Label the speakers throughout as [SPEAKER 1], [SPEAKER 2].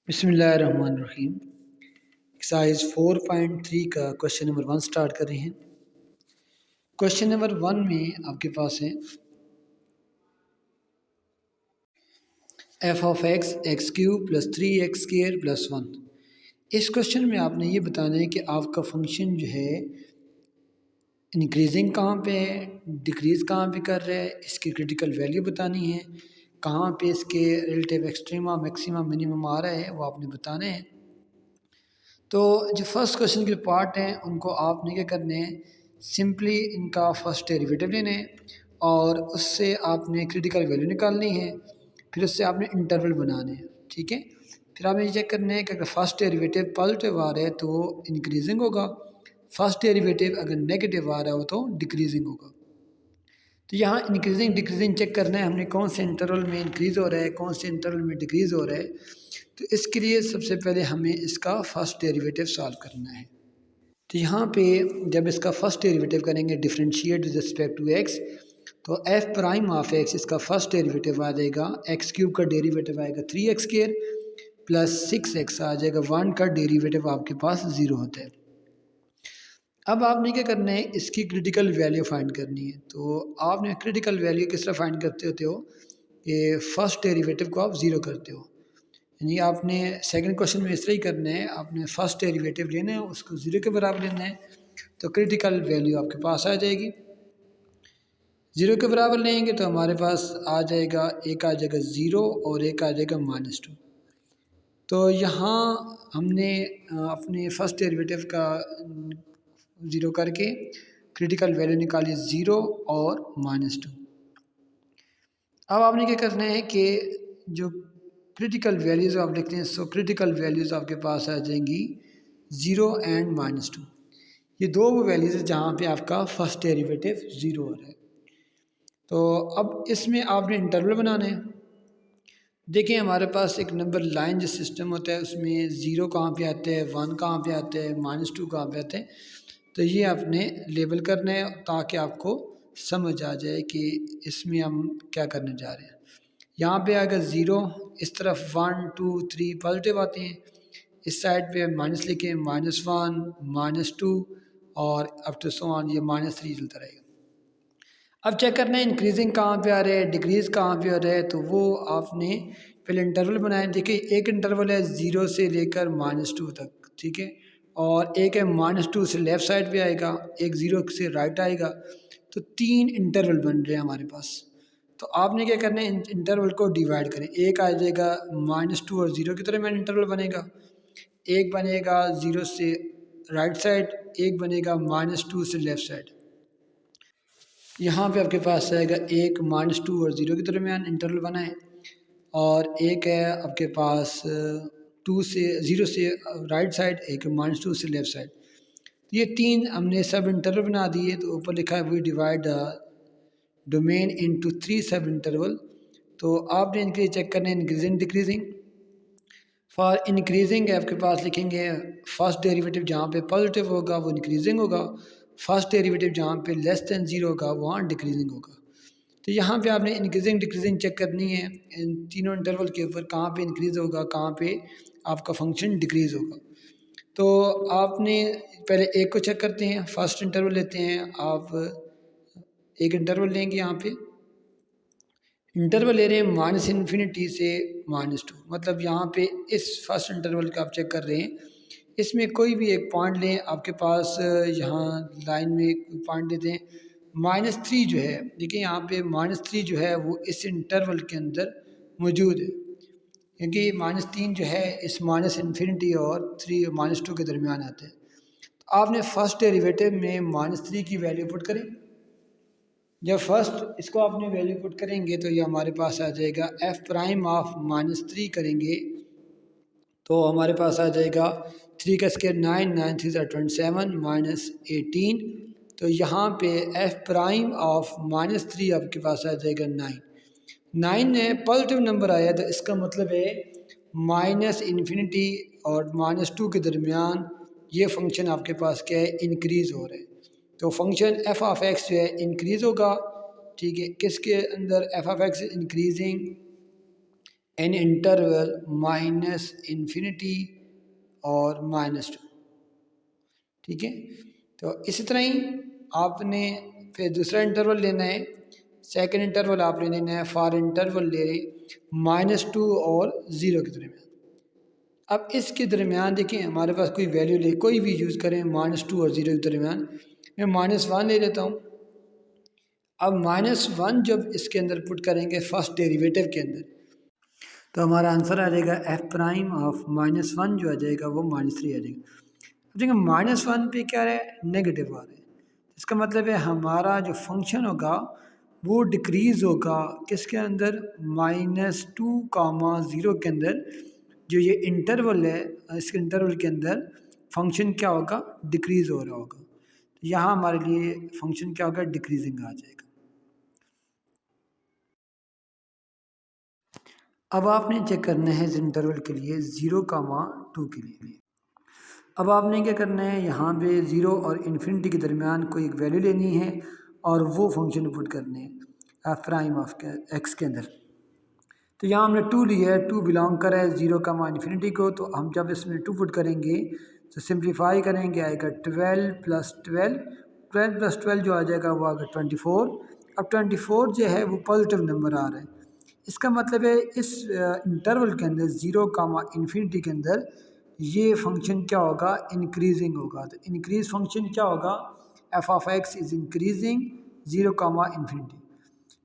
[SPEAKER 1] बिस्मिल्लाहिर्रहमानिर्रहीम। एक्सरसाइज 4.3 का question number 1 start कर रहे हैं। क्वेश्चन नंबर 1 में आपके पास है F of x x cube plus 3x square plus 1। इस क्वेश्चन में आपने ये बताना है कि आपका फंक्शन जो है इंक्रीजिंग कहाँ पे है, डिक्रीज़ कहाँ पे कर रहा है, इसकी क्रिटिकल वैल्यू बतानी है, कहाँ पे इसके रिलेटिव एक्सट्रीमा मैक्सिमा मिनिमम आ रहा है वो आपने बताना है। तो जो फर्स्ट क्वेश्चन के पार्ट हैं उनको आपने क्या करने हैं, सिंपली इनका फर्स्ट डेरिवेटिव लेने हैं और उससे आपने क्रिटिकल वैल्यू निकालनी है, फिर उससे आपने इंटरवल बनाने हैं। ठीक है, फिर आपने ये चेक करना है कि अगर फर्स्ट डेरिवेटिव पॉजिटिव आ रहा है तो वो इंक्रीजिंग होगा, फर्स्ट डेरिवेटिव अगर नेगेटिव आ रहा हो तो डिक्रीजिंग होगा। तो यहाँ इंक्रीजिंग डिक्रीजिंग चेक करना है हमने, कौन से इंटरवल में इंक्रीज़ हो रहा है, कौन से इंटरवल में डिक्रीज़ हो रहा है। तो इसके लिए सबसे पहले हमें इसका फर्स्ट डेरिवेटिव सॉल्व करना है। तो यहाँ पे जब इसका फर्स्ट डेरिवेटिव करेंगे differentiate with respect to x, तो एफ प्राइम ऑफ एक्स इसका फर्स्ट डेरिवेटिव आ जाएगा, एक्स क्यूब का डेरिवेटिव आएगा 3x स्क्वायर प्लस 6x आ जाएगा, 1 का डेरिवेटिव आपके पास 0 होता है। अब आपने क्या करना है, इसकी क्रिटिकल वैल्यू फाइंड करनी है। तो आपने क्रिटिकल वैल्यू किस तरह फाइंड करते होते हो कि फर्स्ट डेरिवेटिव को आप ज़ीरो करते हो, यानी आपने सेकंड क्वेश्चन में इस तरह ही करना है, आपने फर्स्ट डेरिवेटिव लेना है उसको ज़ीरो के बराबर लेना है, तो क्रिटिकल वैल्यू आपके पास आ जाएगी। ज़ीरो के बराबर लेंगे तो हमारे पास आ जाएगा, एक आ जाएगा ज़ीरो और एक आ जाएगा -2। तो यहाँ हमने अपने फर्स्ट डेरिवेटिव का ज़ीरो करके क्रिटिकल वैल्यू निकाली 0 और -2। अब आपने क्या करना है कि जो क्रिटिकल वैल्यूज़ आप लिखते हैं, सो क्रिटिकल वैल्यूज़ आपके पास आ जाएंगी 0 एंड -2। ये दो वो वैल्यूज़ है जहाँ पे आपका फर्स्ट डेरिवेटिव 0 हो रहा है। तो अब इसमें आपने इंटरवल बनाना है। देखिए हमारे पास एक नंबर लाइन जो सिस्टम होता है उसमें 0 कहाँ पे आते हैं, 1 कहाँ पे आते हैं, -2 कहाँ पे आते हैं। तो ये आपने लेबल करना है ताकि आपको समझ आ जाए कि इसमें हम क्या करने जा रहे हैं। यहाँ पे अगर 0, इस तरफ 1 2 3 पॉजिटिव आते हैं, इस साइड पे माइनस लिखे -1 -2 और अप टू सो ऑन, ये -3 चलता रहेगा। अब चेक करना है इंक्रीजिंग कहाँ पे आ रहा है, डिक्रीज़ कहाँ पे आ रहा है, तो वो आपने पहले इंटरवल बनाए। देखिए एक इंटरवल है 0 से लेकर -2 तक, ठीक है, और एक है -2 से लेफ़्ट साइड पे आएगा, एक 0 से राइट आएगा। तो 3 इंटरवल बन रहे हैं हमारे पास। तो आपने क्या करना है, इंटरवल को डिवाइड करें। एक आ जाएगा -2 और 0 की तरह में इंटरवल बनेगा, एक बनेगा 0 से राइट साइड, एक बनेगा -2 से लेफ़्ट साइड। यहाँ पे आपके पास आएगा एक -2 और 0 के दरमियान इंटरवल बना है, और एक है आपके पास 2 से 0 से राइट साइड, एक -2 से लेफ़्ट साइड। ये 3 हमने सब इंटरवल बना दिए। तो ऊपर लिखा है we divide the domain into 3 sub interval. तो आपने इनके चेक करना है इंक्रीजिंग डिक्रीजिंग। फॉर इंक्रीजिंग आपके पास लिखेंगे फर्स्ट डेरिवेटिव जहाँ पे पॉजिटिव होगा वो इंक्रीजिंग होगा, फर्स्ट डेरिवेटिव जहाँ पे लेस देन 0 होगा वहाँ डिक्रीजिंग होगा। तो यहाँ पे आपने इंक्रीजिंग डिक्रीजिंग चेक करनी है इन तीनों इंटरवल के ऊपर, कहाँ पे इंक्रीज़ होगा, कहाँ पे आपका फंक्शन डिक्रीज़ होगा। तो आपने पहले एक को चेक करते हैं, फर्स्ट इंटरवल लेते हैं आप, एक इंटरवल लेंगे। यहाँ पे इंटरवल ले रहे हैं -∞ से -2, मतलब यहाँ पे इस फर्स्ट इंटरवल का आप चेक कर रहे हैं, इसमें कोई भी एक पॉइंट लें। आपके पास यहाँ लाइन में एक पॉइंट लेते हैं -3 जो है, देखिए यहाँ पे -3 जो है वो इस इंटरवल के अंदर मौजूद है, क्योंकि -3 जो है इस -∞ और 3 -2 के दरमियान आता है। तो आपने फर्स्ट डेरिवेटिव में -3 की वैल्यू पुट करें। जब फर्स्ट इसको आपने वैल्यू पुट करेंगे तो ये हमारे पास आ जाएगा एफ प्राइम ऑफ -3 करेंगे तो हमारे पास आ जाएगा 3 का स्क्वायर 9, 9 3 27 -18। तो यहाँ पे एफ प्राइम ऑफ -3 आपके पास आ जाएगा 9। 9 में पॉजिटिव नंबर आया तो इसका मतलब है -∞ और -2 के दरमियान ये फंक्शन आपके पास क्या है, इंक्रीज़ हो रहा है। तो फंक्शन एफ ऑफ एक्स जो है इंक्रीज़ होगा, ठीक है, किसके अंदर, F of x increasing in interval minus infinity और -2। ठीक है, तो इसी तरह ही आपने फिर दूसरा इंटरवल लेना है। सेकंड इंटरवल आपने लेना है फॉर इंटरवल ले -2 और 0 के दरमियान। अब इसके दरमियान देखिए हमारे पास कोई वैल्यू ले, कोई भी यूज़ करें -2 और 0 के दरमियान। मैं -1 ले लेता हूँ। अब -1 जब इसके अंदर पुट करेंगे फर्स्ट डेरिवेटिव के अंदर, तो हमारा आंसर आ जाएगा एफ प्राइम ऑफ -1 जो आ जाएगा वो -3 आ जाएगा। अब देखिए -1 पे क्या है, नेगेटिव आ रहा है। इसका मतलब है हमारा जो फंक्शन होगा वो डिक्रीज़ होगा किसके अंदर, -2, 0 के अंदर। जो ये इंटरवल है, इस इंटरवल के अंदर फंक्शन क्या होगा, डिक्रीज़ हो रहा होगा। तो यहाँ हमारे लिए फंक्शन क्या होगा, डिक्रीजिंग आ जाएगा। अब आपने चेक करना है इस इंटरवल के लिए 0, 2 के लिए। अब आपने क्या करना है, यहाँ पे 0 और इन्फिनिटी के दरमियान कोई एक वैल्यू लेनी है और वो फंक्शन पुट करने हैं एफ प्राइम ऑफ एक्स के अंदर। तो यहाँ हमने 2 लिया है, 2 बिलोंग कर है 0, इन्फिनिटी को। तो हम जब इसमें 2 पुट करेंगे तो सिंप्लीफाई करेंगे, आएगा 12 + 12, 12 + 12 जो आ जाएगा वो आएगा 24। अब 24 जो है वो पॉजिटिव नंबर आ रहा है। इसका मतलब है इस इंटरवल के अंदर 0, इन्फिनिटी के अंदर ये फंक्शन क्या होगा, इंक्रीजिंग होगा। तो इंक्रीज फंक्शन क्या होगा, F of x is increasing 0, infinity.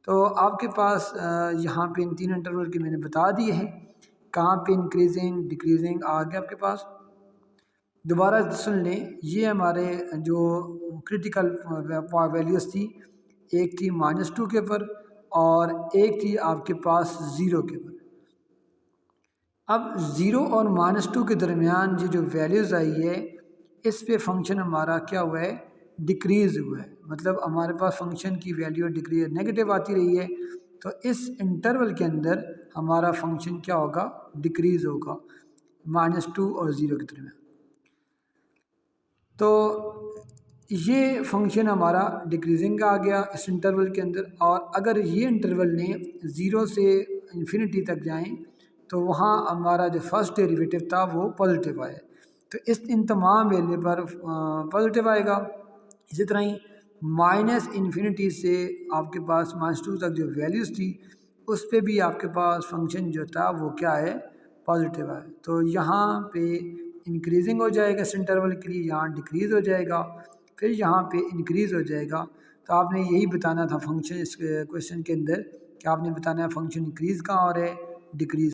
[SPEAKER 1] तो आपके पास यहाँ पे इन 3 इंटरवल के मैंने बता दिए हैं, कहाँ पे इंक्रीजिंग डिक्रीजिंग आ गया आपके पास। दोबारा सुन लें, ये हमारे जो क्रिटिकल वैल्यूज़ थी, एक थी -2 के ऊपर और एक थी आपके पास 0 के ऊपर। अब 0 और -2 के दरमियान ये जो वैल्यूज़ आई है, इस पे फंक्शन हमारा क्या हुआ है, डिक्रीज़ हुआ है। मतलब हमारे पास फंक्शन की वैल्यू डिक्रीज नेगेटिव आती रही है। तो इस इंटरवल के अंदर हमारा फंक्शन क्या होगा, डिक्रीज़ होगा -2 और 0 के दरमियान। तो ये फंक्शन हमारा डिक्रीजिंग का आ गया इस इंटरवल के अंदर। और अगर ये इंटरवल ने 0 से इन्फिनिटी तक जाएं तो वहाँ हमारा जो फर्स्ट डेरिवेटिव था वो पॉजिटिव आया। तो इन तमाम वैल्यू पर पॉजिटिव आएगा। इसी तरह ही -इन्फिनिटी से आपके पास -2 तक जो वैल्यूज़ थी उस पे भी आपके पास फंक्शन जो था वो क्या है, पॉजिटिव है। तो यहाँ पे इंक्रीजिंग हो जाएगा इस इंटरवल के लिए, यहाँ डिक्रीज़ हो जाएगा, फिर यहाँ पे इंक्रीज़ हो जाएगा। तो आपने यही बताना था फंक्शन इस क्वेश्चन के अंदर कि आपने बताना है फंक्शन इंक्रीज़ कहाँ हो रहा है, डिक्रीज़